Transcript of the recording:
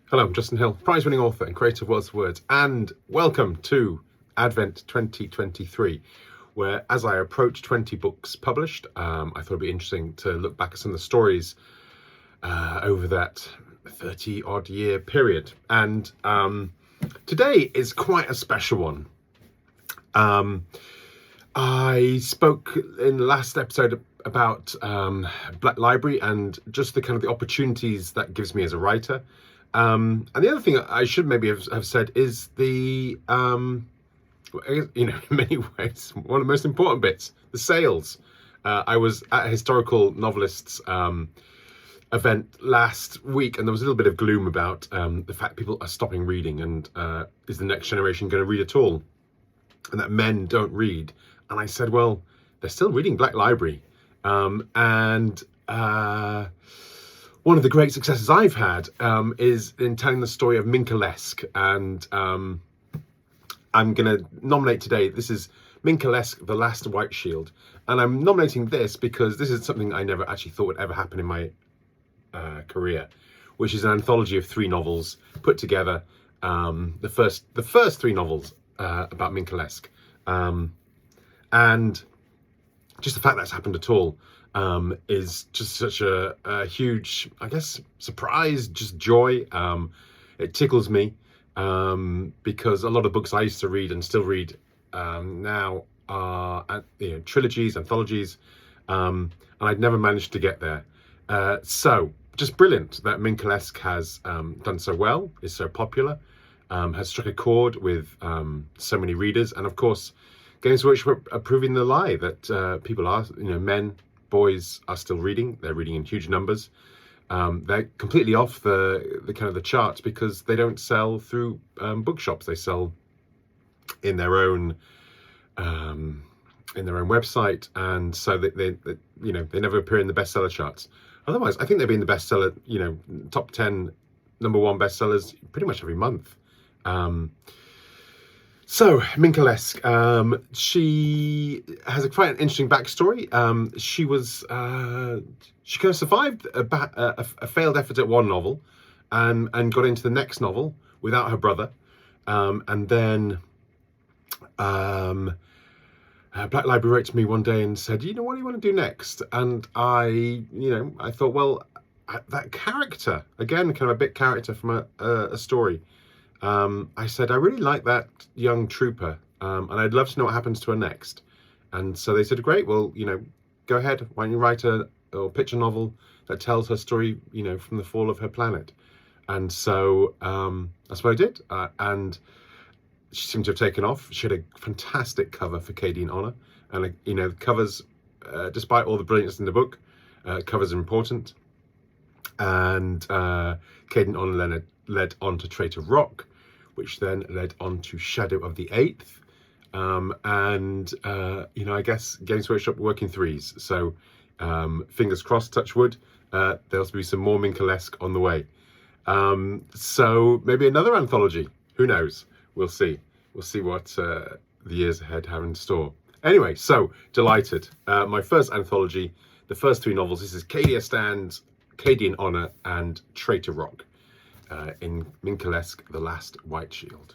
Hello, I'm Justin Hill, prize-winning author and creator of Words of Words, and welcome to Advent 2023, where as I approach 20 books published, I thought it'd be interesting to look back at some of the stories over that 30-odd year period. And today is quite a special one. I spoke in the last episode about Black Library and just the kind of the opportunities that gives me as a writer. And the other thing I should maybe have said is the, in many ways, one of the most important bits, the sales. I was at a historical novelists event last week, and there was a little bit of gloom about the fact people are stopping reading, and is the next generation going to read at all? And that men don't read. And I said, well, they're still reading Black Library. One of the great successes I've had is in telling the story of Minka Lesk, and I'm going to nominate today. This is Minka Lesk, The Last Whiteshield, and I'm nominating this because this is something I never actually thought would ever happen in my career, which is an anthology of 3 novels put together. The first 3 novels about Minka Lesk, and just the fact that's happened at all is just such a huge, I guess, surprise, just joy. It tickles me because a lot of books I used to read and still read now are trilogies, anthologies, and I'd never managed to get there. So just brilliant that Minka Lesk has done so well, is so popular, has struck a chord with so many readers, and of course Games Workshop are proving the lie that people are, men, boys are still reading. They're reading in huge numbers. They're completely off the kind of the charts because they don't sell through bookshops. They sell in their own website, and so they never appear in the bestseller charts. Otherwise, I think they've been the bestseller, top 10, number 1 bestsellers pretty much every month. So Minka Lesk, she has quite an interesting backstory. She kind of survived a failed effort at one novel, and got into the next novel without her brother, and then Black Library wrote to me one day and said, what do you want to do next? And I thought, well, that character, again, kind of a bit character from a story. I said, I really like that young trooper, and I'd love to know what happens to her next. And so they said, great, well, go ahead. Why don't you write or pitch a novel that tells her story, from the fall of her planet? And so that's what I did. And she seemed to have taken off. She had a fantastic cover for Katie in Honor. And, covers, despite all the brilliance in the book, covers are important. And Katie in Honor led on to Traitor Rock, which then led on to Shadow of the Eighth. I guess Games Workshop working threes. So fingers crossed, touch wood, there'll be some more Minka Lesk on the way. So maybe another anthology. Who knows? We'll see. We'll see what the years ahead have in store. Anyway, so delighted. My first anthology, the first 3 novels. This is Katie Stands, Katie in Honor, and Traitor Rock. In Minka Lesk, The Last Whiteshield.